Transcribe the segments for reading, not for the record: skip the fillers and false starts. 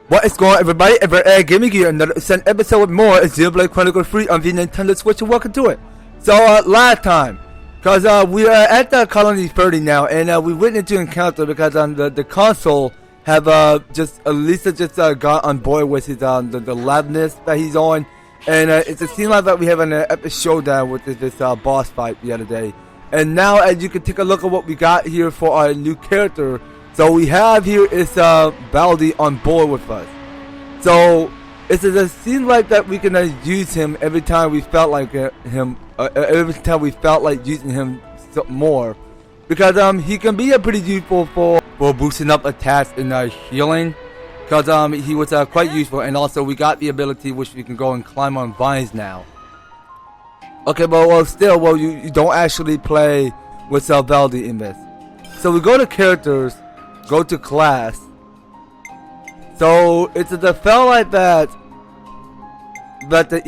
What is going on, everybody? Gaming here, another episode with more Xenoblade Chronicles 3 on the Nintendo Switch, and welcome to it. So, last time, because we are at the Colony 30 now, and we went into encounter because the console have Lisa just got on board with his the labness that he's on, and it seems like that we have an epic showdown with this boss fight the other day. And now, as you can take a look at what we got here for our new character. So we have here is Baldi on board with us. So it seems like that we can use him every time we felt like every time we felt like using him more, because he can be pretty useful for boosting up attacks and healing, because he was quite useful, and also we got the ability which we can go and climb on vines now. Okay, but you don't actually play with Baldi in this. So we go to characters. Go to class. So it's felt like that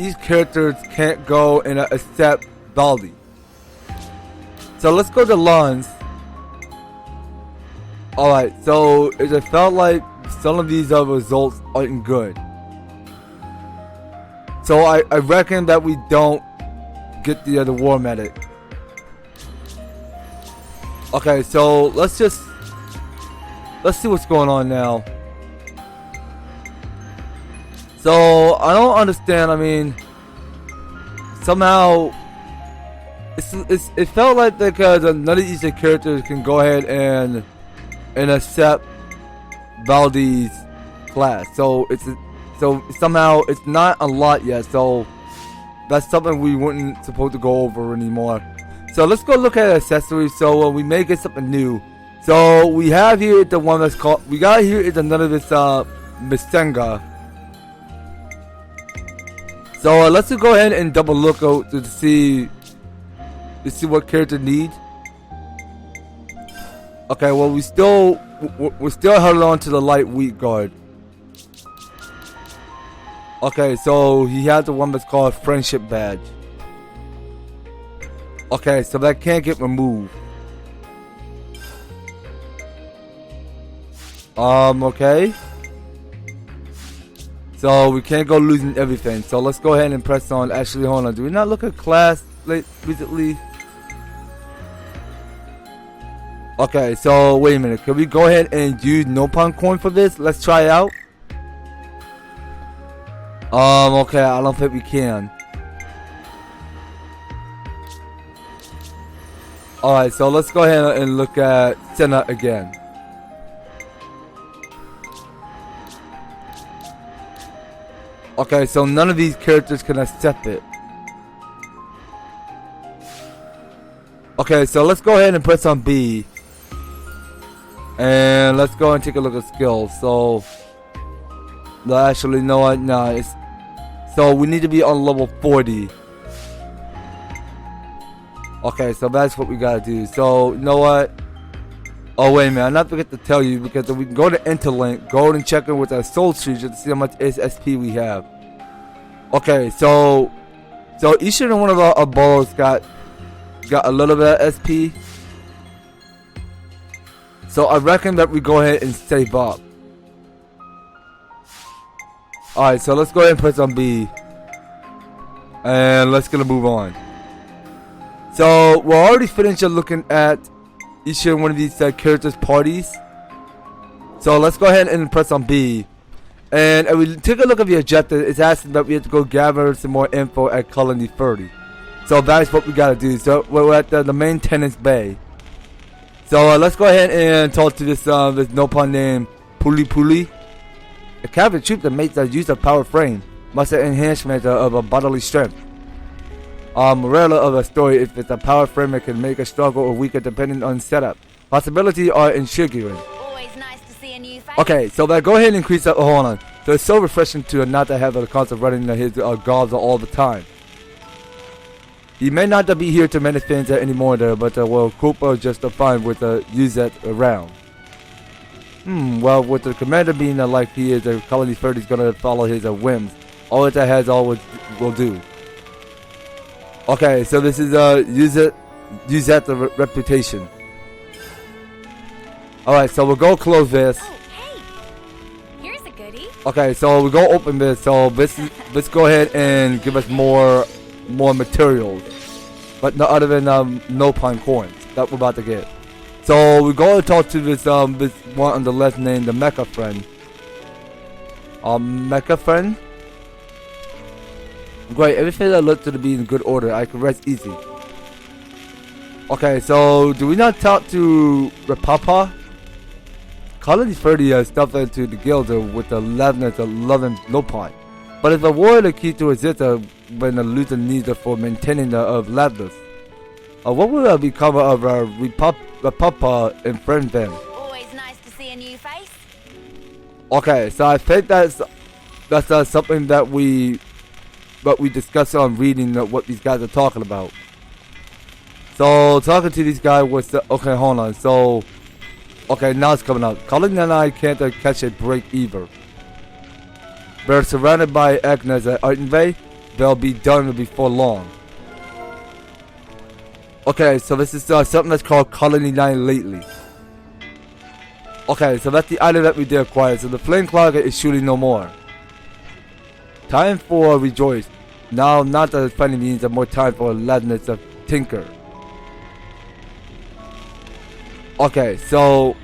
each characters can't go and accept Baldi. So let's go to Lons. Alright, so it felt like some of these results aren't good. So I reckon that we don't get the war medic. Okay, so let's see what's going on now. So I don't understand. I mean, somehow it felt like because none of these characters can go ahead and accept Baldi's class. So somehow it's not a lot yet. So that's something we weren't supposed to go over anymore. So let's go look at accessories. So we may get something new. So we have here the one that's called. We got here is another this Mistenga. So let's just go ahead and double look out to see what character needs. Okay, well we're still holding on to the light wheat guard. Okay, so he has the one that's called friendship badge. Okay, so that can't get removed. Okay. So we can't go losing everything. So let's go ahead and press on. Actually, hold on. Do we not look at class recently? Okay, so wait a minute. Can we go ahead and use Nopon coin for this? Let's try it out. Okay, I don't think we can. Alright, so let's go ahead and look at Senna again. Okay, so none of these characters can accept it. Okay, so let's go ahead and press on B. And let's go and take a look at skills. So, actually, no, so we need to be on level 40. Okay, so that's what we gotta do. So, you know what? Oh, wait a minute. I'm not forget to tell you, because we can go to Interlink, go and check in with our soul trees to see how much SP we have. Okay, so each and one of our balls got a little bit of SP. So I reckon that we go ahead and save up. Alright, so let's go ahead and press on B. And let's gonna move on. So we're already finished looking at each and one of these characters' parties. So let's go ahead and press on B. And if we take a look at the objective, it's asking that we have to go gather some more info at Colony 30. So that's what we gotta do. So we're at the main tenant's bay. So let's go ahead and talk to this Nopon named Puli Puli. A cavalry troop that makes the use of power frame must have enhancement of a bodily strength. Morale of a story: if it's a power frame, it can make a stronger or weaker depending on setup. Possibility are intriguing. Always nice to see a new face. Okay, so that go ahead and increase that. Hold on. So it's so refreshing to not to have the concept running his guards all the time. He may not be here to many things anymore there, but well, Koopa is just fine with use that around. Well, with the commander being like he is, the Colony 30 is gonna follow his whims. All it has always will do. Okay, so this is use that the reputation. Alright, so we'll go close this. Oh, hey! Here's a goodie. Okay, so we're gonna open this. So let's go ahead and give us more materials, but no other than no pine coins that we're about to get. So we're going to talk to this one on the left named the Mecha Friend. Mecha Friend. Great, everything that looks to be in good order. I can rest easy. Okay, so do we not talk to Rapapa? Colony 30 stuffed into the guild with the 11 no pine. But if a warrior key to exist when the loser needs it for maintaining the of Lavdus. What will become of Rapapa and friend then? Always nice to see a new face. Okay, so I think that's something that we discussed on reading what these guys are talking about. So talking to these guys was okay. Hold on. So okay, now it's coming out. Colin and I can't catch a break either. They're surrounded by Agnes at Artenvay. They'll be done before long. Okay, so this is something that's called Colony 9 lately. Okay, so that's the item that we did acquire. So the flame clogger is shooting no more. Time for rejoice. Now, not that funny means more time for gladness of tinker. Okay, so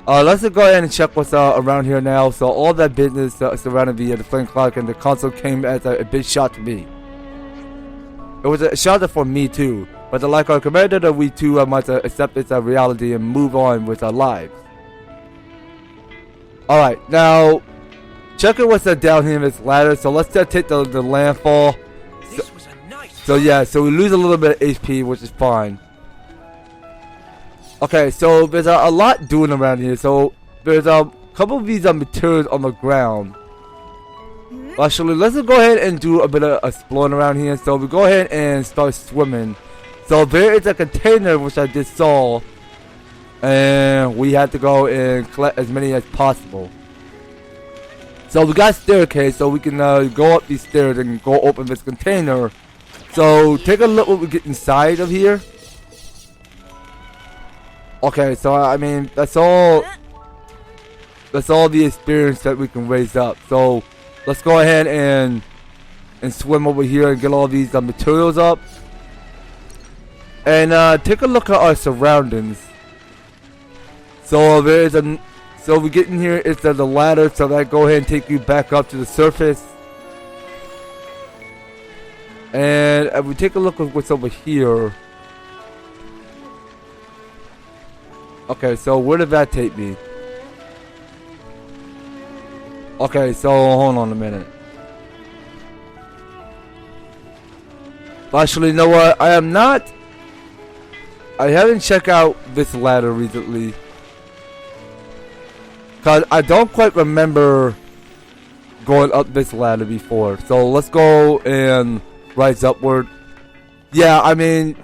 let's go ahead and check what's around here now. So all that business surrounding the flame clogger and the console came as a big shot to me. It was a shout for me too, but like our commander, we too must accept its reality and move on with our lives. Alright, now, checking what's down here in this ladder, so let's take the landfall. So yeah, so we lose a little bit of HP, which is fine. Okay, so there's a lot doing around here, so there's a couple of these materials on the ground. Actually, let's go ahead and do a bit of exploring around here. So we go ahead and start swimming. So there is a container which I just saw, and we have to go and collect as many as possible. So we got a staircase, so we can go up these stairs and go open this container. So take a look what we get inside of here. Okay, so I mean that's all the experience that we can raise up. So let's go ahead and swim over here and get all these materials up. And take a look at our surroundings. So so we get in here, it's the ladder, so that go ahead and take you back up to the surface. And if we take a look at what's over here. Okay, so where did that take me? Okay, so hold on a minute. Actually, you know what? I haven't checked out this ladder recently. Cause I don't quite remember going up this ladder before. So let's go and rise upward. Yeah, I mean,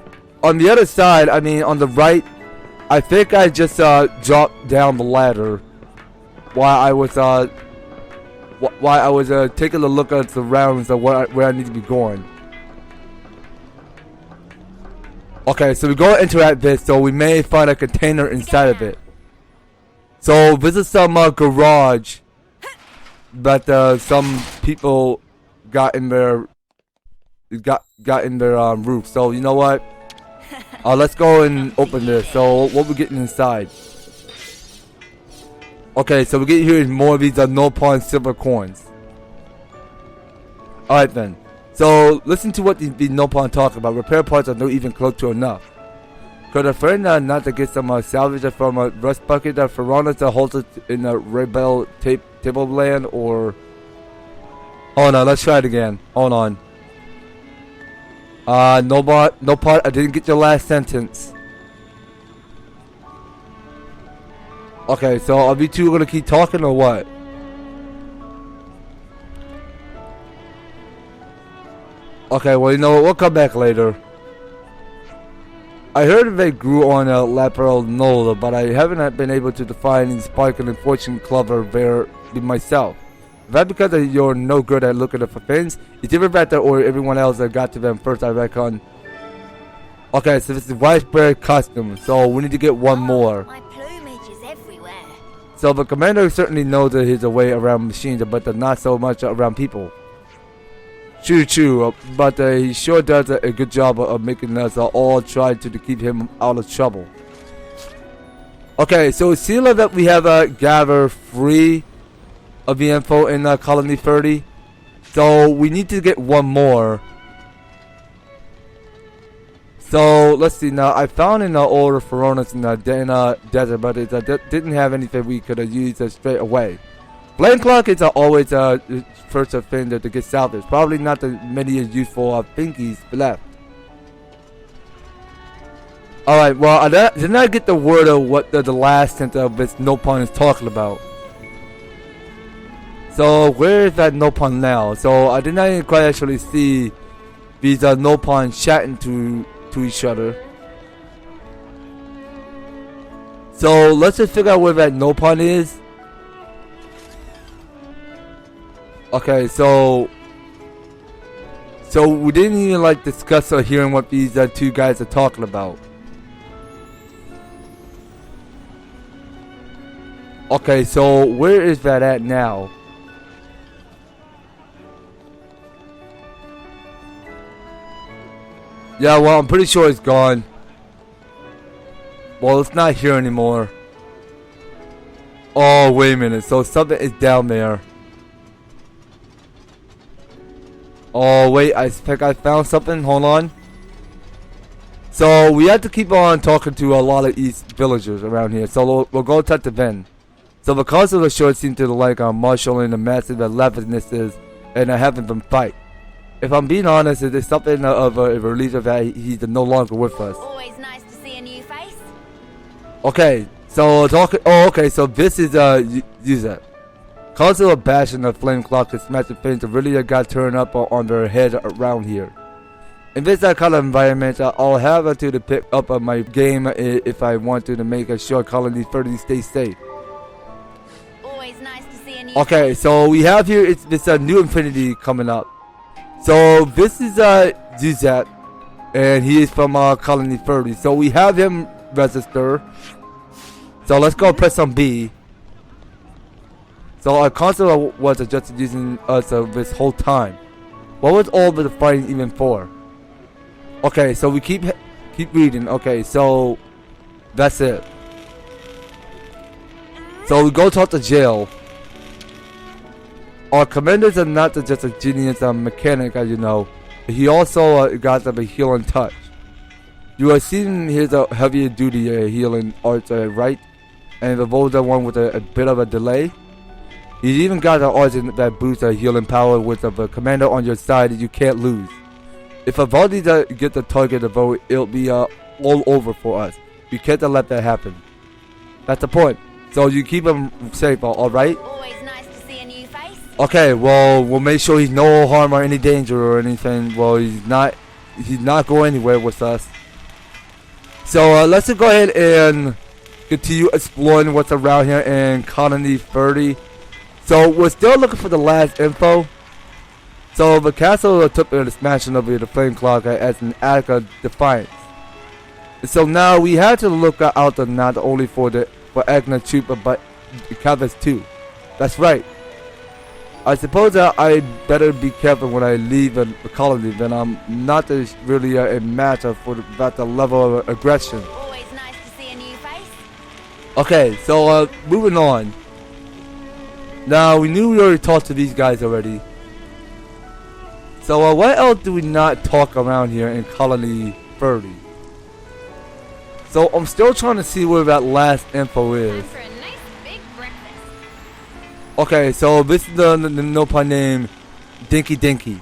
on the other side, I mean, on the right, I think I just dropped down the ladder while I was taking a look at the surroundings of where I need to be going. Okay, so we go into this, so we may find a container inside of it. So this is some garage that some people got in their roof. So you know what? Let's go and open this. So what we getting inside? Okay, so we get here is more of these no pawn silver coins. Alright then. So listen to what these no pawn talk about. Repair parts are not even close to enough. Could a friend not to get some salvage from a rust bucket that Ferrana to hold it in a rebel tableland or... Hold on, let's try it again. Hold on. No part. I didn't get your last sentence. Okay, so are we two gonna keep talking or what? Okay, well you know what? We'll come back later. I heard they grew on a Laperal Nola, but I haven't been able to define any sparkling and fortune clover there myself. Is that because you're no good at looking for things? It's either that or everyone else that got to them first, I reckon. Okay, so this is widespread custom, so we need to get one more. My plumage is everywhere. So the commander certainly knows that he's a way around machines, but not so much around people. True, but he sure does a good job of making us all try to keep him out of trouble. Okay, so it seems like that we have gathered 3 of the info in Colony 30. So we need to get 1 more. So let's see now. I found in the older Feronas in the desert, but it didn't have anything we could use straight away. Flame clock is always first offender to get salvaged. Probably not the many useful thingies left. Alright, well, I did not get the word of what the last sentence of this Nopon is talking about. So, where is that Nopon now? So, I did not even quite actually see these Nopon chatting to each other. So, let's just figure out where that Nopon is. Okay, so we didn't even like discuss or hearing what these 2 guys are talking about. Okay, so where is that at now? Yeah, well, I'm pretty sure it's gone. Well, it's not here anymore. Oh, wait a minute. So something is down there. Oh, wait. I think I found something. Hold on. So we have to keep on talking to a lot of East villagers around here. So we'll go touch the Ven. So because of the short seem to like marshalling the massive leverness and having them fight. If I'm being honest, it is something of a relief that he's no longer with us. Always nice to see a new face. Okay, so talking. Oh, okay. So this is Yuza. Cause of a bash in the flame clock and smashing things really got turned up on their head around here. In this kind of environment, I'll have to pick up my game if I want to make sure Colony 30 stays safe. Always nice to see a new Okay, face. so we have here it's this new infinity coming up. So this is Zuzat, and he is from Colony 30. So we have him register. So let's go press on B. So our console was just using us this whole time. What was all of the fighting even for? Okay, so we keep reading. Okay, so that's it. So we go talk to jail. Our commanders are not just a genius mechanic, as you know. He also got a healing touch. You are seeing his heavier duty healing arts, right? And the Volta one with a bit of a delay. He's even got an arts that boosts healing power with a commander on your side that you can't lose. If a Volta get the target to vote, it'll be all over for us. We can't let that happen. That's the point. So you keep him safe, alright? Always nice to see a new face. Okay, well, we'll make sure he's no harm or any danger or anything. Well, he's not going anywhere with us. So let's just go ahead and continue exploring what's around here in Colony 30. So we're still looking for the last info. So the castle took the smashing of the flame clock as an act of defiance. So now we had to look out not only for Agna Trooper but Cavus too. That's right. I suppose I better be careful when I leave the colony. Then I'm not really a match for that level of aggression. Always nice to see a new face. Okay, so moving on. Now we knew we already talked to these guys already. So what else do we not talk around here in Colony 30? So I'm still trying to see where that last info is. Time for a nice big breakfast. Okay, so this is the Nopon name Dinky Dinky.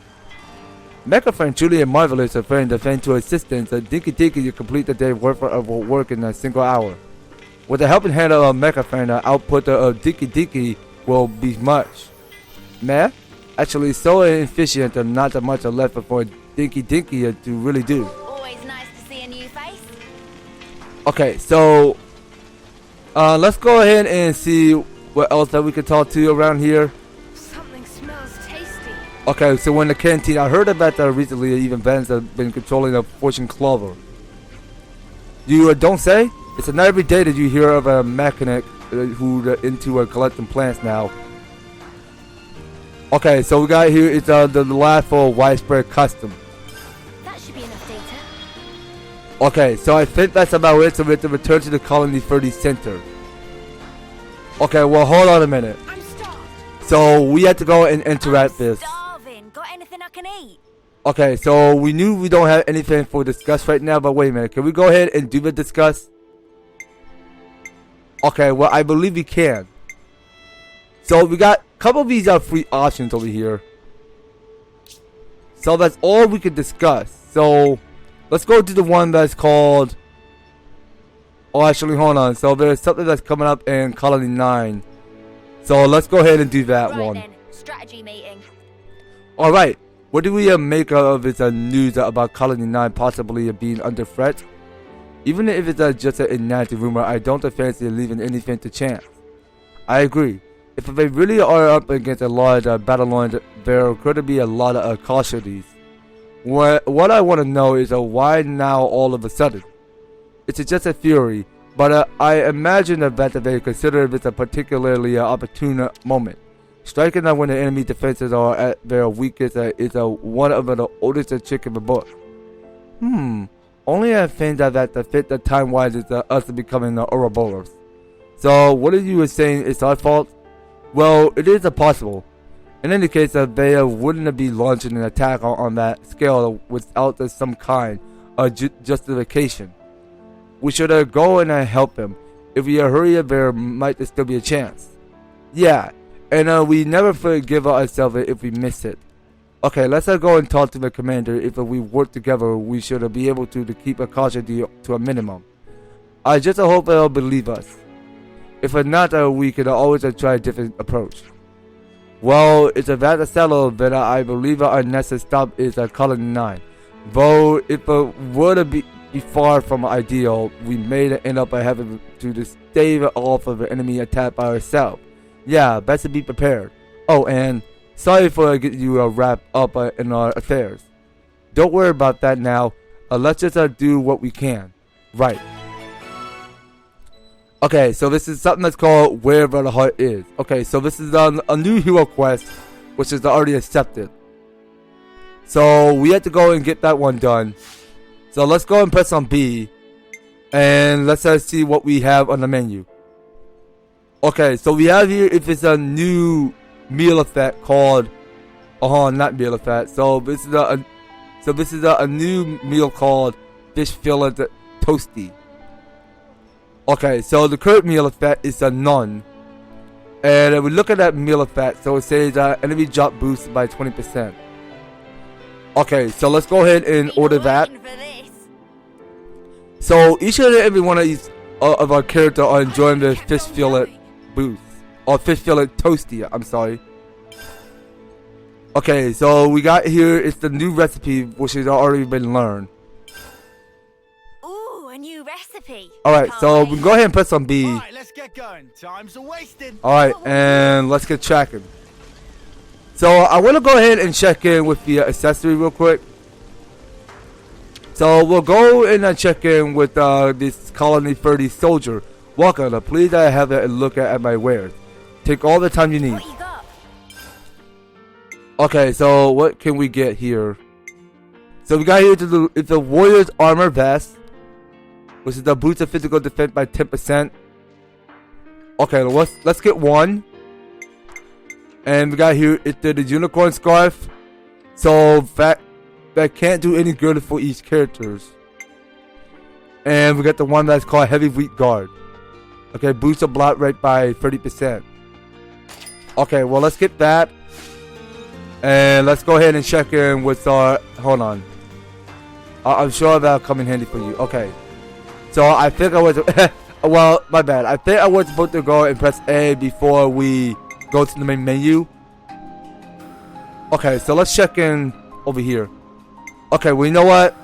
Mecha friend truly a marvelous friend to friend to assistance. Dinky Dinky you complete the day worth of work in a single hour. With the helping hand of a Mecha friend, output of Dinky Dinky will be much. Man, actually so efficient and not that much left for Dinky Dinky to really do. Always nice to see a new face. Okay, so let's go ahead and see what else that we can talk to around here. Something smells tasty. Okay, so in the canteen, I heard about that recently. Even Vans have been controlling a fortune clover. You don't say? It's not every day that you hear of a mechanic who into collecting plants now. Okay, so we got here is the lab for widespread custom. That should be enough data. Okay, so I think that's about it. So we have to return to the Colony 30 Center. Okay, well hold on a minute. I'm starved. So we have to go and interact this. Starving. Got anything I can eat? Okay, so we knew we don't have anything for discuss right now, but wait a minute. Can we go ahead and do the discuss? Okay, well I believe we can. So we got a couple of these free options over here. So that's all we can discuss. So let's go to the one that's called... Oh, actually, hold on. So there's something that's coming up in Colony 9. So let's go ahead and do that Right one. then. Strategy meeting. Alright, what do we make of this news about Colony 9 possibly being under threat? Even if it's just an inactive rumor, I don't fancy leaving anything to chance. I agree. If they really are up against a large battle line, there could be a lot of casualties. What I want to know is why now all of a sudden? It's just a theory, but I imagine that they consider this a particularly opportune moment. Striking when the enemy defenses are at their weakest is one of the oldest tricks in the book. Only I think that fit the time-wise is us becoming Ouroboros. So what are you saying is our fault? Well, it is possible. In any case, they wouldn't be launching an attack on that scale without some kind of justification. We should go and help them. If we hurry, there might still be a chance. Yeah, and we never forgive ourselves if we miss it. Okay, let's go and talk to the commander. If we work together, we should be able to keep a casualty to a minimum. I just hope they'll believe us. If not, we can always try a different approach. Well, it's a that settled that I believe our next stop is Colony 9. Though if it were to be far from ideal, we may end up having to stave off of an enemy attack by ourselves. Yeah, best to be prepared. Oh, and sorry for getting you wrapped up in our affairs. Don't worry about that now. Let's just do what we can. Right. Okay, so this is something that's called Wherever the Heart Is. Okay, so this is a new hero quest, which is already accepted. So we have to go and get that one done. So let's go and press on B. And let's see what we have on the menu. Okay, so we have here, if it's a new meal effect called... not meal effect. So this is a new meal called Fish Fillet Toasty. Okay, so the current meal effect is a none. And we look at that meal effect. So it says enemy drop boost by 20%. Okay, so let's go ahead and order that. So each and every one of these of our characters are enjoying the fish fillet boost. Or fish fillet toasty, I'm sorry. Okay, so we got here, it's the new recipe which has already been learned. A new recipe. Alright, so we can go ahead and press on B. Alright, let's get going. Time's wasted. Alright, and let's get tracking. So I want to go ahead and check in with the accessory real quick. So we'll go in and check in with this Colony 30 soldier. Welcome, please have a look at my wares. Take all the time you need. What you got? Okay, so what can we get here? So we got here it's the Warrior's Armor Vest, which is the boost of physical defense by 10%. Okay, let's get one. And we got here it's the Unicorn Scarf. So that can't do any good for each characters. And we got the one that's called Heavy Wheat Guard. Okay, boost the block rate by 30%. Okay, well let's get that. And let's go ahead and check in with our... Hold on. I'm sure that'll come in handy for you. Okay. So I think I was... well, my bad. I think I was supposed to go and press A before we go to the main menu. Okay, so let's check in over here. Okay, well, you know what?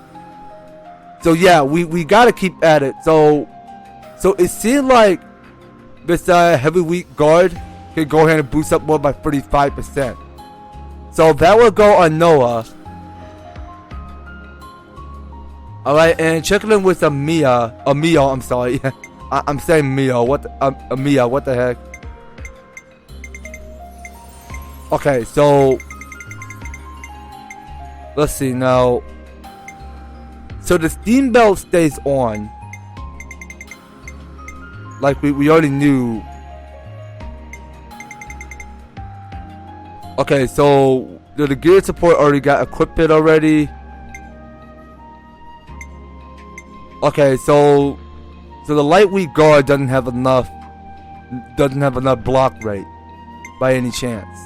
So yeah, we gotta keep at it. So it seems like this Heavy Wheat Guard can go ahead and boost up more by 35%. So that will go on Noah. Alright, and checking in with Mia, I'm sorry. I'm saying Mia. Mia? What the heck? Okay, so let's see now. So the steam belt stays on, like we already knew. Okay, so the gear support already got equipped already. Okay, so the lightweight guard doesn't have enough block rate by any chance.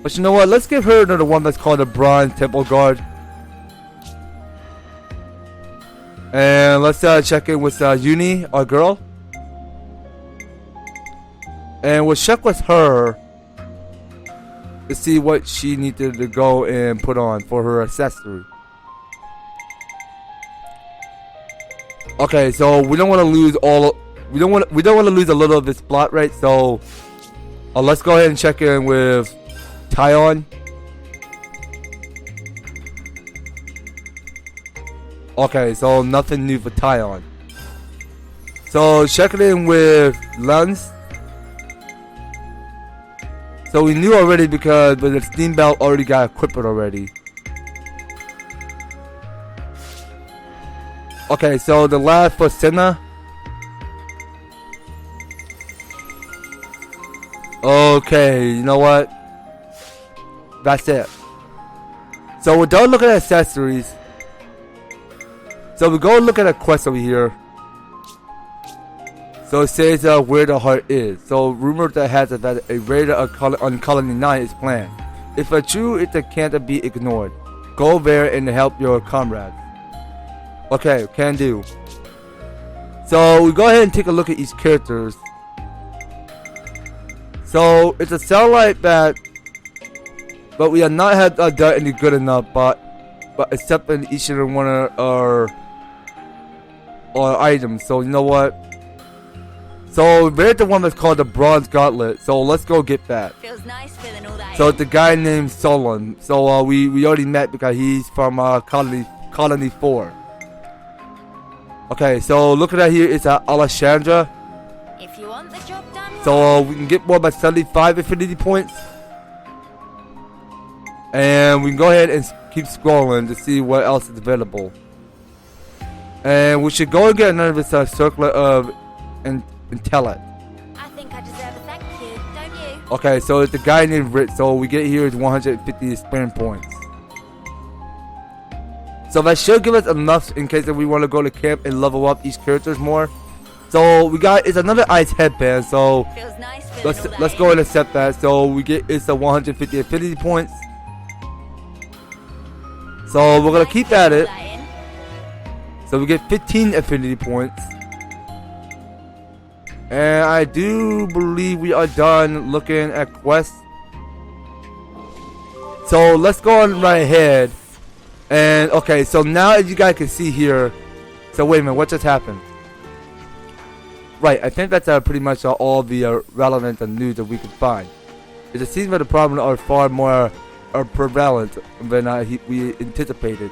But you know what? Let's give her another one that's called the Bronze Temple Guard. And let's check in with Uni, our girl. And we'll check with her to see what she needed to go and put on for her accessory. Okay, so we don't want to lose we don't want to lose a little of this plot rate. So let's go ahead and check in with Tyon. Okay, so nothing new for Tyon. So checking in with Lens. So we knew already because the steam belt already got equipped already. Okay, so the last for Senna. Okay, you know what? That's it. So we're done looking at accessories. So we go look at a quest over here. So it says where the heart is. So rumor that has it that a raid on Colony 9 is planned. If true, it can't be ignored. Go there and help your comrades. Okay, can do. So we go ahead and take a look at each characters. So it's a satellite that, but we have not had done any good enough. But except in each and one of our items. So you know what? So there's the one that's called the Bronze Gauntlet. So let's go get that. Feels nice feeling all that. So it's the guy named Solon. So we already met because he's from Colony 4. Okay, so look at that here. It's Alexandra. If you want the job done, So we can get more by 75 affinity points. And we can go ahead and keep scrolling to see what else is available. And we should go and get another circlet of intellect. I think I deserve a thank you, don't you? Okay, so it's the guy named Rit. So we get here is 150 experience points. So that should give us enough in case if we want to go to camp and level up each characters more. So we got it's another ice headband. So Feels nice feeling let's all that let's go and accept that. So we get it's a 150 affinity points. So we're gonna keep at it. So we get 15 affinity points. And I do believe we are done looking at quests. So let's go on right ahead. And okay, so now as you guys can see here. So wait a minute, what just happened? Right, I think that's pretty much all the relevant news that we could find. It seems that the problems are far more prevalent than we anticipated.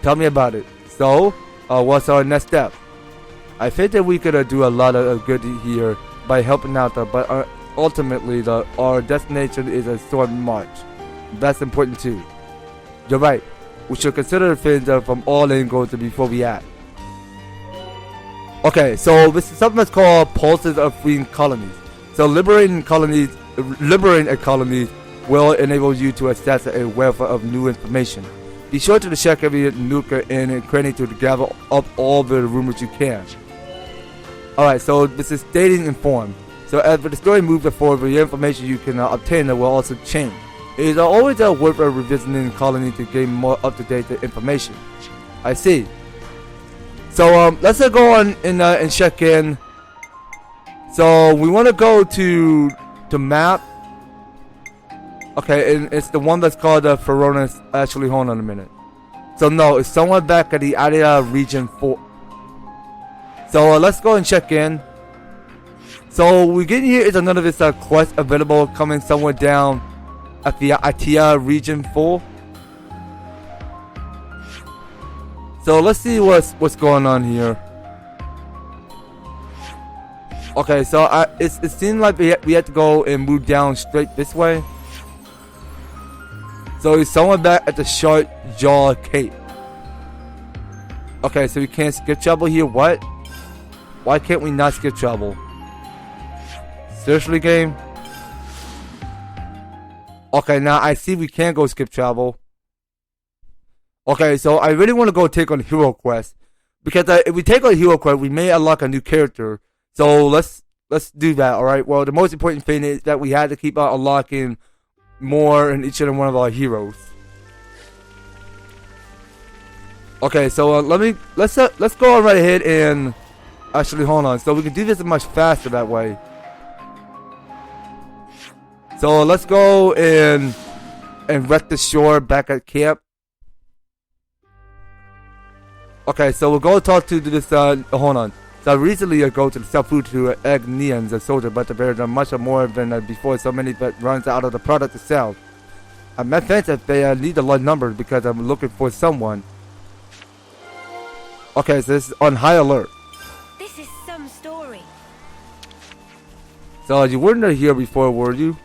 Tell me about it. So, what's our next step? I think that we could do a lot of good here by helping out, but ultimately our destination is a sword march. That's important too. You're right. We should consider things from all angles before we act. Okay, so this is something that's called pulses of freeing colonies. So liberating a colony will enable you to access a wealth of new information. Be sure to check every nook and cranny to gather up all the rumors you can. Alright, so this is stating informed. So as the story moves forward, the information you can obtain will also change. It is always worth revisiting the colony to gain more up-to-date information. I see. So let's go on and check in. So we want to go to the map. Okay, and it's the one that's called Feronis. Actually, hold on a minute. So no, it's somewhere back at the area region 4. So let's go and check in. So we get here is another this quest available coming somewhere down at the Atia region 4. So let's see what's going on here. Okay, so it seemed like we had to go and move down straight this way. So he's somewhere back at the Short Jaw Cape. Okay, so we can't skip trouble here. What? Why can't we not skip trouble? Seriously, game? Okay, now I see we can go skip travel. Okay, so I really want to go take on Hero Quest. Because if we take on Hero Quest, we may unlock a new character. So let's do that, alright? Well, the most important thing is that we had to keep on unlocking more in each and one of our heroes. Okay, so let's go right ahead and actually hold on. So we can do this much faster that way. So let's go and wreck the shore back at camp. Okay, so we'll go talk to this, hold on. So recently I go to the South Food to egg Neons, a soldier, but the bears are much more than before so many that runs out of the product itself. I met friends that they need a lot of numbers because I'm looking for someone. Okay, so this is on high alert. This is some story. So you weren't here before, were you?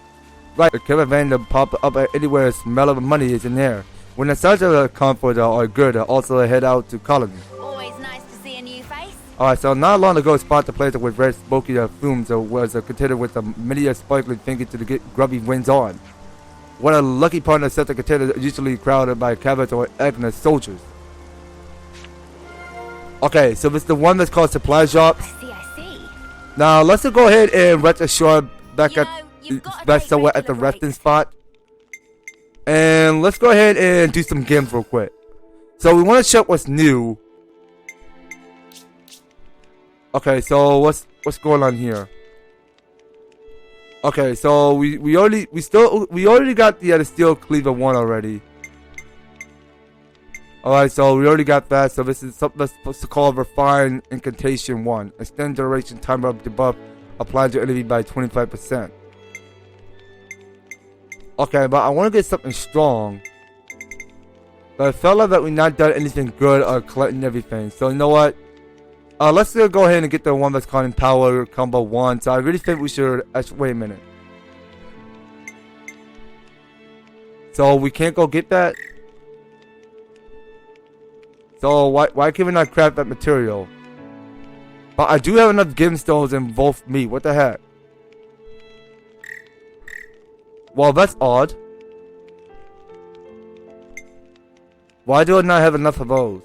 Right, the caravan to pop up anywhere smell of money is in there. When the signs of comfort are good, I also head out to colony. Always nice to see a new face. Alright, so not long ago, spot the place with red smoky fumes was container with many sparkling finger to get grubby winds on. What a lucky partner set the container usually crowded by cavalry or Agnes soldiers. Okay, so it's the one that's called supply shop. I see. Now let's go ahead and rest ashore back You at know, you've got to back take somewhere at the regular resting breaks. spot. And let's go ahead and do some games real quick. So we want to check what's new. Okay, so what's going on here? Okay, so we already got the steel cleaver one already. Alright, so we already got that. So this is something that's supposed to call Refine Incantation 1. Extend duration timer of debuff applied to enemy by 25%. Okay, but I want to get something strong. But I felt like that we not done anything good or collecting everything. So you know what? Let's go ahead and get the one that's called Empower Combo 1. So I really think we should actually wait a minute. So we can't go get that? So why can we not craft that material? But I do have enough gemstones in both me. What the heck? Well, that's odd. Why do I not have enough of those?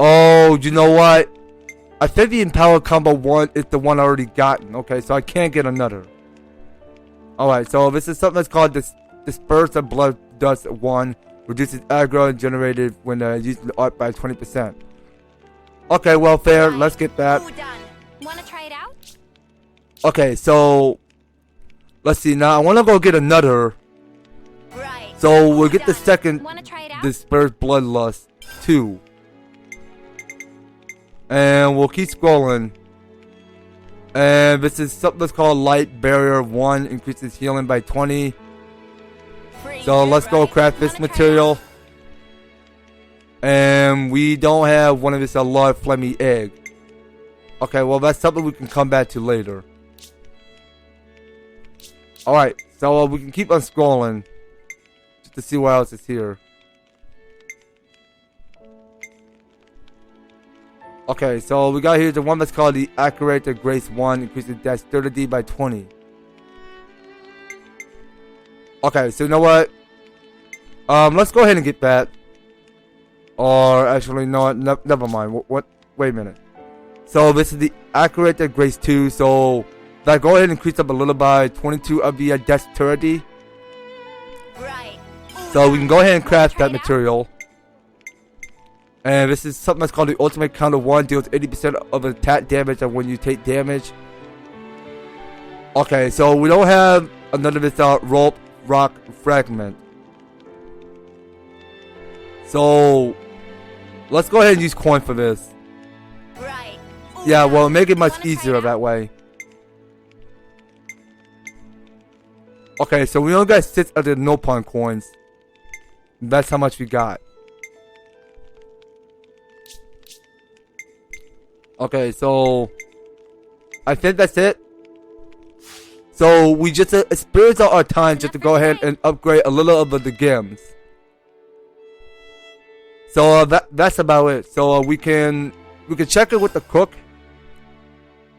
Oh, you know what? I think the Empower Combo 1 is the one I already gotten. Okay, so I can't get another. Alright, so this is something that's called Disperse of Blood Dust 1. Reduces aggro generated when using the art by 20%. Okay, well, fair. Let's get that. All done. Wanna try it out? Okay, so let's see. Now I want to go get another. Right. So we'll All get the done. second Wanna try it out? Disperse Bloodlust 2. And we'll keep scrolling. And this is something that's called Light Barrier 1. Increases healing by 20. Free. So let's go Right. craft this Wanna try it material. out? And we don't have one of this large flammy egg. Okay, well that's something we can come back to later. Alright, so we can keep on scrolling. Just to see what else is here. Okay, so we got here the one that's called the Accurate Grace 1. Increases dexterity by 20. Okay, so you know what? Let's go ahead and get that. Or actually, no, never mind. What? Wait a minute. So this is the Accurate Grace 2. So that go ahead and increase up a little by 22 of the dexterity. Right. All So we can done. go ahead and Wanna craft try that it out? material. And this is something that's called the Ultimate Counter 1. Deals 80% of attack damage when you take damage. Okay, so we don't have another this rope rock fragment. So let's go ahead and use coin for this. Right. All Yeah, done. well, make it much Wanna try easier it out? that way. Okay, so we only got 6 of the no pawn coins. That's how much we got. Okay, so I think that's it. So we just experience our time just to go ahead and upgrade a little of the games. So that's about it. So we can check it with the cook.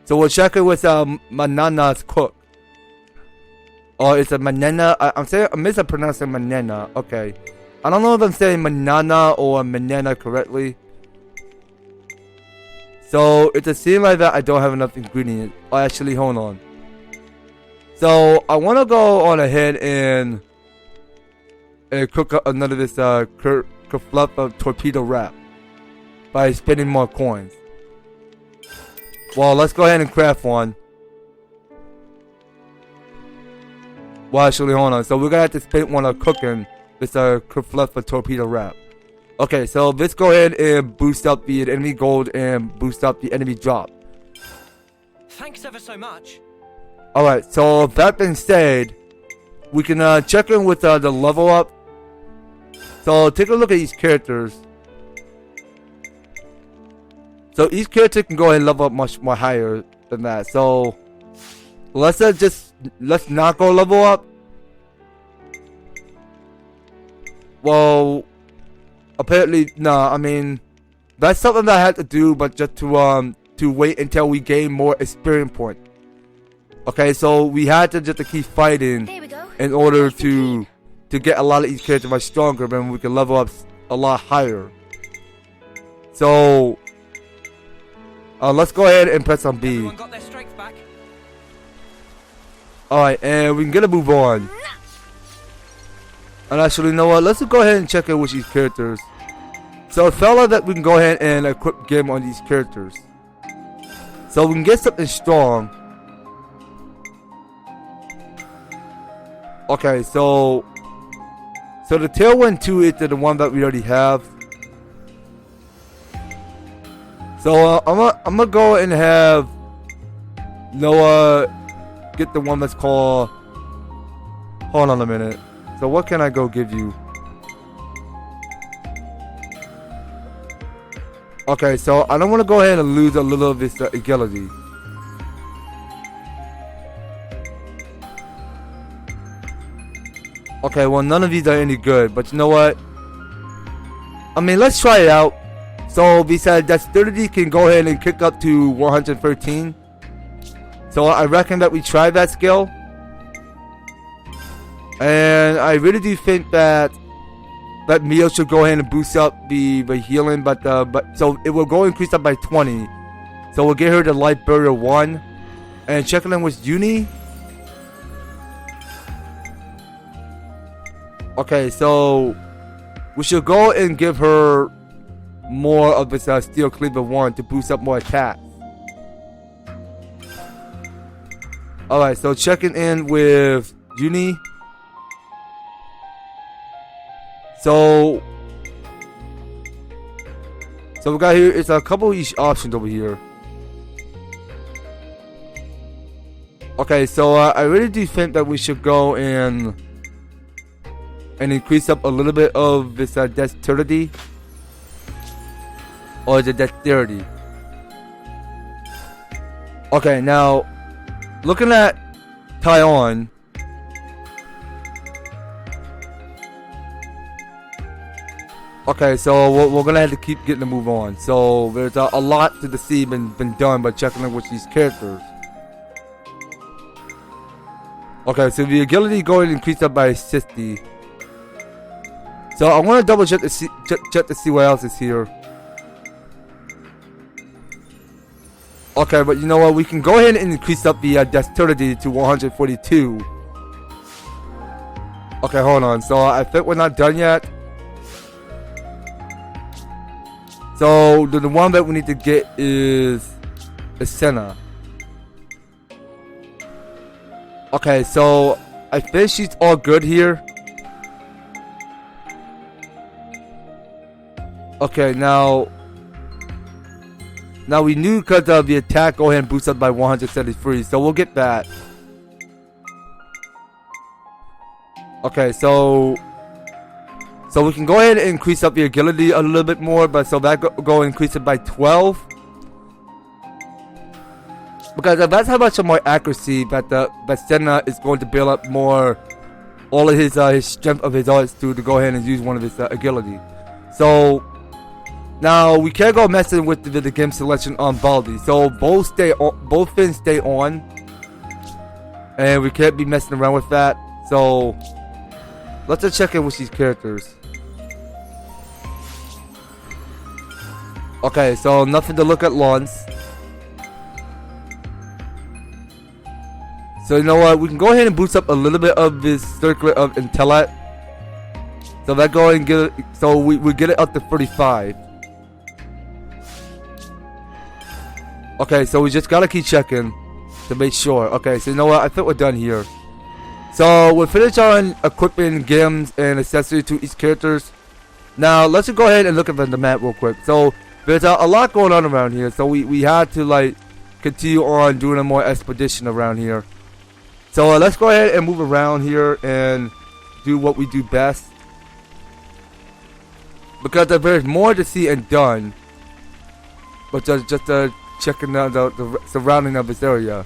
So we'll check it with Manana's cook. Or it's a Manana. I'm mispronouncing Manana. Okay. I don't know if I'm saying Manana or Manana correctly. So it just seems like that I don't have enough ingredients. Oh, actually, hold on. So I want to go on ahead and cook up another this kerfluff of torpedo wrap by spending more coins. Well, let's go ahead and craft one. Well, actually, hold on. So we're gonna have to spend one on cooking this kerfluff of torpedo wrap. Okay, so let's go ahead and boost up the enemy gold and boost up the enemy drop. Thanks ever so much. Alright, so that being said, we can check in with the level up. So take a look at these characters. So each character can go ahead and level up much more higher than that. So let's not go level up. Well, apparently, no. I mean, that's something that I had to do, but just to wait until we gain more experience points. Okay, so we had to just keep fighting in order to get a lot of these characters much stronger, and we can level up a lot higher. So let's go ahead and press on B. Everyone got their strength back. Alright, and we can get a move on. And actually, you know what? Let's go ahead and check in with these characters. So it felt like that we can go ahead and equip game on these characters. So we can get something strong. Okay, so the Tailwind 2 is the one that we already have. So I'm gonna go and have Noah get the one that's called. Hold on a minute. So what can I go give you? Okay, so I don't want to go ahead and lose a little of this agility. Okay, well none of these are any good, but you know what? I mean, let's try it out. So besides dexterity can go ahead and kick up to 113. So I reckon that we try that skill. And I really do think that Mio should go ahead and boost up the healing, but so it will go increase up by 20. So we'll get her to Life Barrier 1. And checking in with Uni. Okay, so we should go and give her more of this Steel Cleaver 1 to boost up more attack. Alright, so checking in with Uni. So we got here, it's a couple of each options over here. Okay, so I really do think that we should go and increase up a little bit of this dexterity. Or the dexterity. Okay, now looking at Taiwan. Okay, so we're gonna have to keep getting the move on. So there's a lot to the sea been done by checking in with these characters. Okay, so the agility going to increase up by 60. So I want to double check to see what else is here. Okay, but you know what? We can go ahead and increase up the dexterity to 142. Okay, hold on. So I think we're not done yet. So the one that we need to get is Senna. Okay, so I think she's all good here. Okay, now we knew because of the attack go ahead and boost up by 173, so we'll get that. Okay, so we can go ahead and increase up the agility a little bit more, but so that go increase it by 12. Because that's how much more accuracy that Senna is going to build up more all of his strength of his arts to go ahead and use one of his agility. So now we can't go messing with the game selection on Baldi. So both fins stay on, and we can't be messing around with that. So let's just check in with these characters. Okay, so nothing to look at Lance. So you know what? We can go ahead and boost up a little bit of this circlet of intellect. So that go and get it. So we get it up to 35. Okay, so we just gotta keep checking to make sure. Okay, so you know what? I think we're done here. So we're finished on equipping gems and accessories to each characters. Now let's just go ahead and look at the map real quick. So there's a lot going on around here. So we had to like continue on doing a more expedition around here. So let's go ahead and move around here and do what we do best. Because there's more to see and done. But just checking out the surrounding of this area.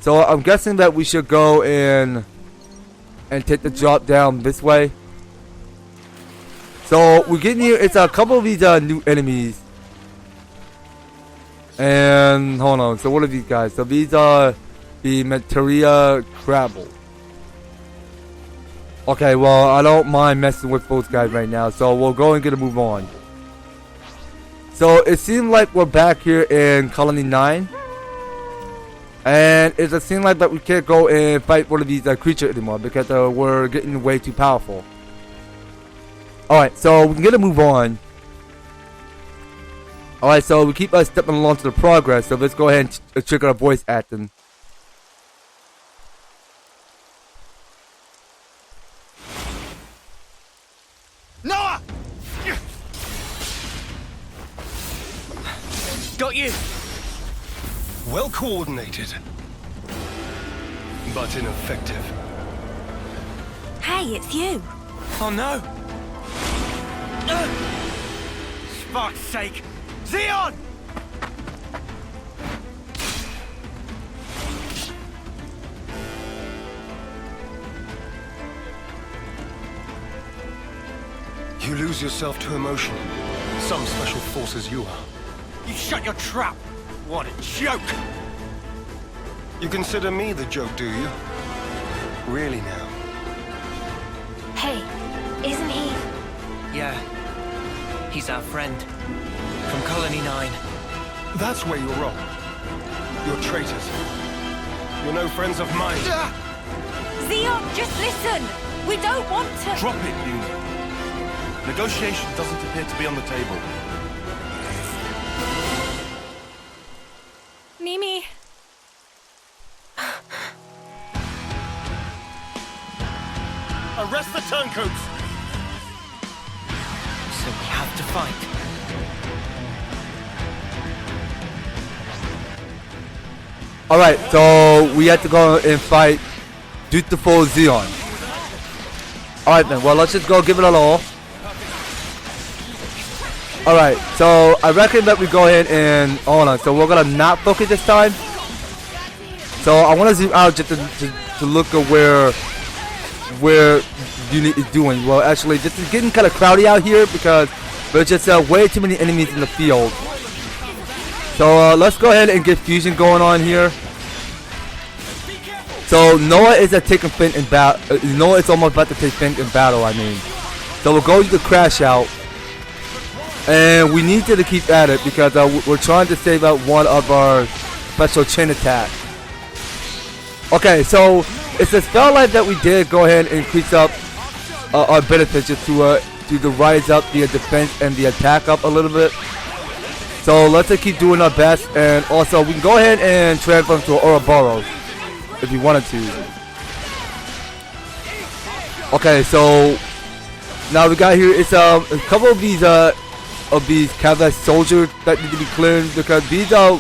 So I'm guessing that we should go and take the drop down this way. So we're getting here. It's a couple of these new enemies. And hold on. So what are these guys? So these are the Materia Crabble. Okay, well I don't mind messing with those guys right now. So we'll go and get a move on. So it seems like we're back here in Colony 9. And it seems like that we can't go and fight one of these creatures anymore because we're getting way too powerful. Alright, so we can get a move on. Alright, so we keep stepping along to the progress. So let's go ahead and check our voice acting. Noah! Got you! Well coordinated, but ineffective. Hey, it's you. Oh no! Fuck's sake! Zeon! You lose yourself to emotion. Some special forces you are. You shut your trap! What a joke! You consider me the joke, do you? Really now? Hey, isn't he? Yeah. He's our friend. From Colony 9. That's where you're wrong. You're traitors. You're no friends of mine. Zeon, just listen! We don't want to... Drop it, Yuna. Negotiation doesn't appear to be on the table. Mimi... Arrest the turncoats! So we have to fight. Alright, so we have to go and fight dutiful Zeon. Alright then, well let's just go give it a all. Alright, so I reckon that we go ahead and hold on. So we're gonna not focus this time. So I want to zoom out just to look at where Unit is doing. Well, actually, this is getting kind of crowded out here because there's just way too many enemies in the field. So let's go ahead and get fusion going on here. So Noah is taking Finn in battle. Noah is almost about to take Finn in battle. I mean, so we'll go to the crash out. And we need to keep at it because we're trying to save out one of our special chain attack. Okay, so it's a spell life that we did go ahead and increase up our benefits just to rise up the defense and the attack up a little bit. So let's keep doing our best, and also we can go ahead and transform to Ouroboros if you wanted to. Okay, so now we got here. It's a couple of these cavalry soldiers that need to be cleared because these are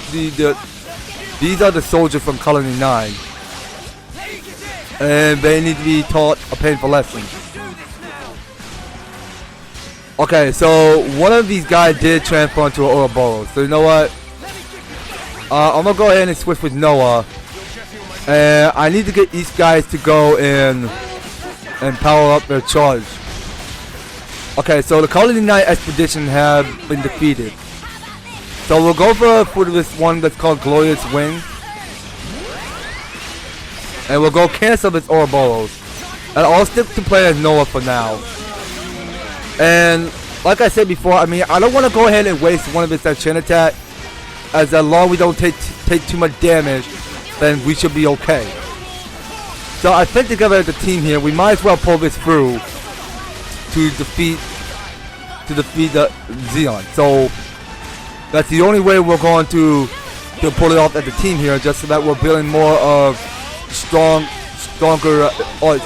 the soldiers from Colony 9, and they need to be taught a painful lesson. Okay, so one of these guys did transform to an Ouroboros. So you know what? I'm gonna go ahead and switch with Noah. And I need to get these guys to go and power up their charge. Okay, so the Colony 9 expedition have been defeated. So we'll go for this one that's called Glorious Wing. And we'll go cancel this Ouroboros. And I'll stick to play as Noah for now. And like I said before, I mean, I don't want to go ahead and waste one of its chain attack. As long as we don't take too much damage, then we should be okay. So I think together as a team here, we might as well pull this through to defeat the Zeon. So that's the only way we're going to pull it off as a team here, just so that we're building more of stronger arts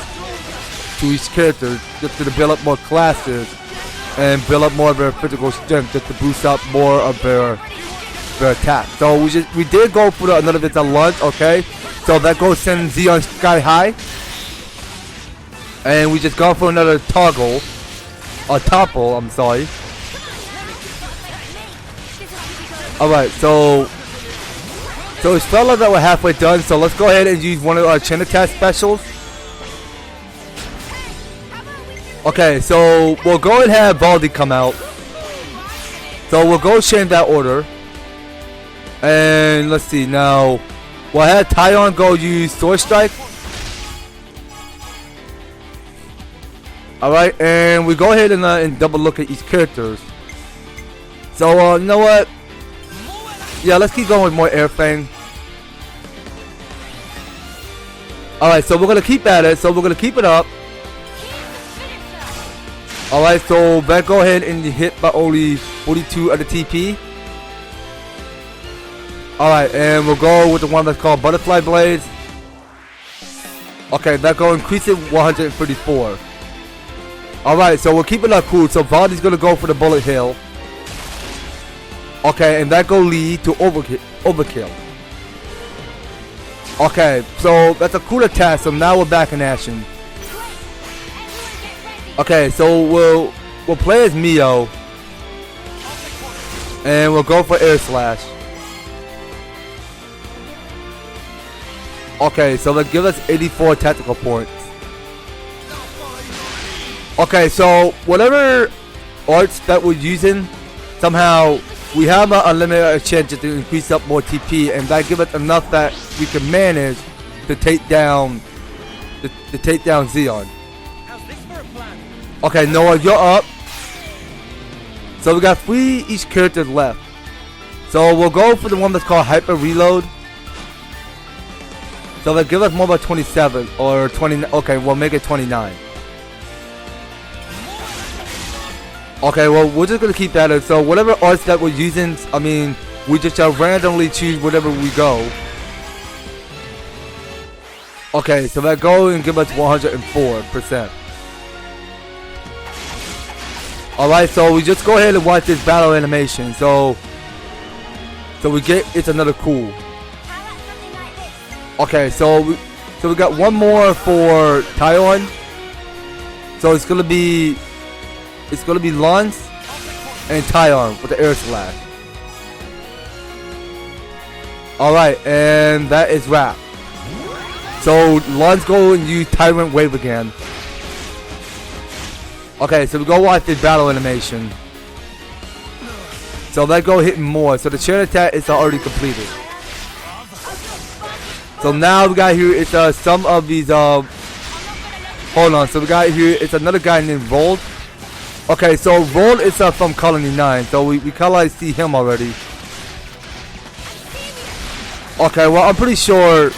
to each character, just to build up more classes and build up more of their physical strength, just to boost up more of their attack. So we did go for another bit of lunge, okay? So that goes send Zeon sky high. And we just go for another topple, I'm sorry. Alright, so it's felt like that we're halfway done, so let's go ahead and use one of our chain attack specials. Okay, so we'll go ahead and have Baldi come out. So we'll go change that order. And let's see, now we'll have Tyon go use Sword Strike. Alright, and we go ahead and double look at each characters. So, you know what? Yeah, let's keep going with more Airfang. Alright, so we're going to keep at it. So we're going to keep it up. Alright, so that go ahead and hit by only 42 of the TP. Alright, and we'll go with the one that's called Butterfly Blades. Okay, that go increase it 134. Alright, so we'll keep it up cool. So Baldi's gonna go for the Bullet Hill. Okay, and that go lead to overkill. Okay, so that's a cool attack. So now we're back in action. Okay, so we'll play as Mio. And we'll go for Air Slash. Okay, so they'll give us 84 tactical points. Okay, so whatever arts that we're using, somehow we have an unlimited chance to increase up more TP, and that gives us enough that we can manage to take down Zeon. Okay, Noah, you're up. So we got 3 each character left. So we'll go for the one that's called Hyper Reload. So they'll give us more about 27 or 20. Okay, we'll make it 29. Okay, well, we're just gonna keep that in. So whatever arts that we're using, I mean, we just randomly choose whatever we go. Okay, so that go and give us 104%. Alright, so we just go ahead and watch this battle animation. So we get it's another cool. Okay, so we got one more for Tyon. So it's gonna be Lance and Tyon with the Air Slash. Alright, and that is wrap. So Lance go and use Tyrant Wave again. Okay, so we go watch the battle animation. So that go hitting more. So the chain attack is already completed. So now we got here, it's some of these, hold on, so we got here, it's another guy named Vold. Okay, so Vold is from Colony 9, so we kind of like see him already. Okay, well, I'm pretty sure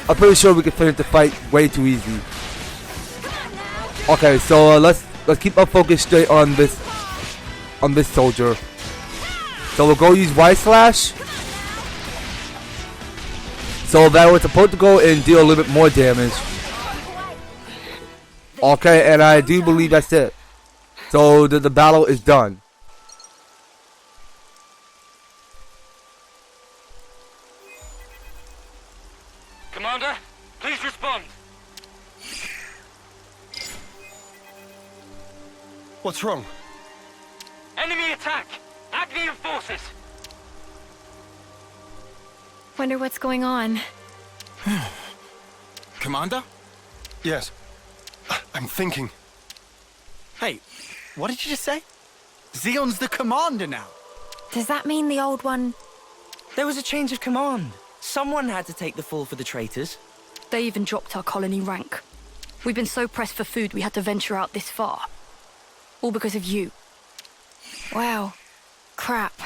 we can finish the fight way too easy. Okay, so let's keep our focus straight on this soldier. So we'll go use Y Slash. So that was supposed to go and deal a little bit more damage. Okay, and I do believe that's it. So the battle is done. Commander, please respond. What's wrong? Enemy attack! Agni and forces! Wonder what's going on. Commander? Yes. I'm thinking. Hey, what did you just say? Zeon's the commander now. Does that mean the old one... There was a change of command. Someone had to take the fall for the traitors. They even dropped our colony rank. We've been so pressed for food we had to venture out this far. All because of you. Wow. Crap.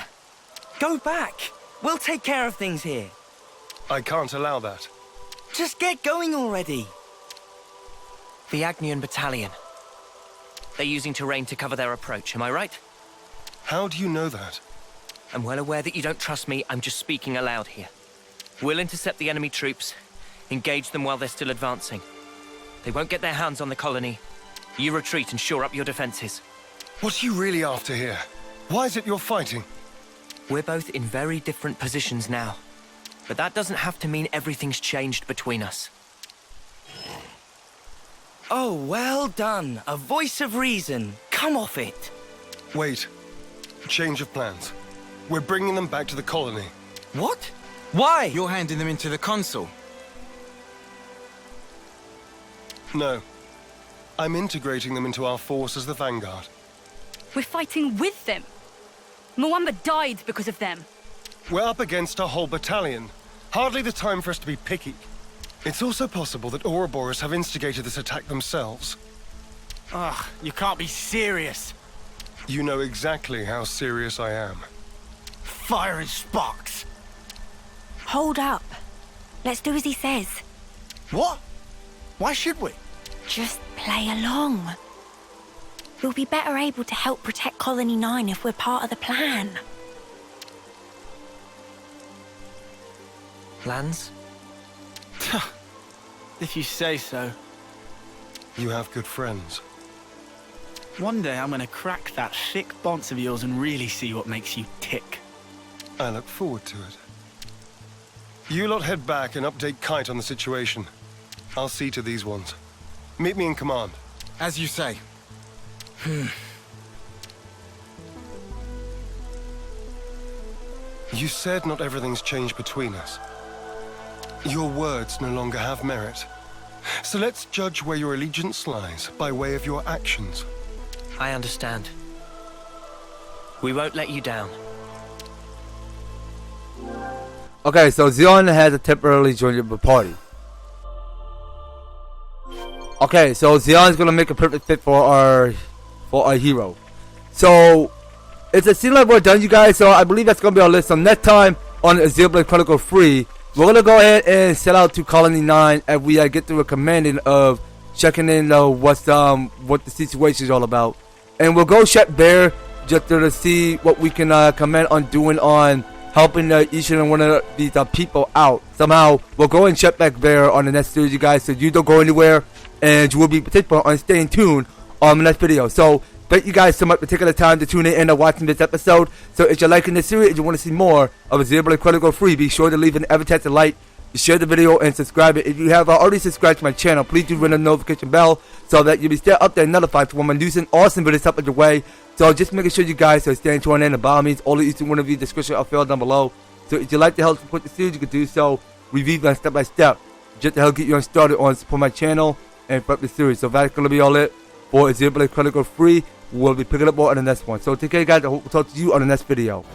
Go back. We'll take care of things here. I can't allow that. Just get going already. The Agnian Battalion. They're using terrain to cover their approach, am I right? How do you know that? I'm well aware that you don't trust me, I'm just speaking aloud here. We'll intercept the enemy troops, engage them while they're still advancing. They won't get their hands on the colony. You retreat and shore up your defenses. What are you really after here? Why is it you're fighting? We're both in very different positions now. But that doesn't have to mean everything's changed between us. Oh, well done. A voice of reason. Come off it. Wait. Change of plans. We're bringing them back to the colony. What? Why? You're handing them into the consul. No. I'm integrating them into our force as the Vanguard. We're fighting with them. Mwamba died because of them. We're up against a whole battalion. Hardly the time for us to be picky. It's also possible that Ouroboros have instigated this attack themselves. Ugh, you can't be serious. You know exactly how serious I am. Fire and sparks. Hold up. Let's do as he says. What? Why should we? Just play along. We'll be better able to help protect Colony 9 if we're part of the plan. Plans? If you say so. You have good friends. One day I'm gonna crack that thick bonce of yours and really see what makes you tick. I look forward to it. You lot head back and update Kite on the situation. I'll see to these ones. Meet me in command. As you say. You said not everything's changed between us. Your words no longer have merit. So let's judge where your allegiance lies by way of your actions. I understand. We won't let you down. Okay, so Zeon had to temporarily join the party. Okay, so Zeon's gonna make a perfect fit for our hero. So it's a scene like we're done, you guys. So I believe that's gonna be our list. So next time on Xenoblade Chronicles 3, we're gonna go ahead and set out to Colony 9 and we get through a commanding of checking in what the situation is all about, and we'll go check Bear just to see what we can comment on doing on helping each and one of these people out. Somehow we'll go and check back Bear on the next series, you guys. So you don't go anywhere, and you will be particular on staying tuned on the next video. So thank you guys so much for taking the time to tune in and watching this episode. So if you're liking this series and you want to see more of Xenoblade Chronicles 3, be sure to leave an EVER-TASTIC like, share the video, and subscribe it. If you have already subscribed to my channel, please do ring the notification bell so that you'll be still up there and notified when my new and awesome videos up your way. So just making sure you guys are staying tuned in, and by all means, all of each one of you description I'll fill down below. So if you'd like to help support the series, you can do so. Review them step by step, just to help get you started on support my channel and prep the series. So that's gonna be all it for Xenoblade Chronicles 3. We'll be picking up more on the next one. So take care, guys. I hope we'll talk to you on the next video.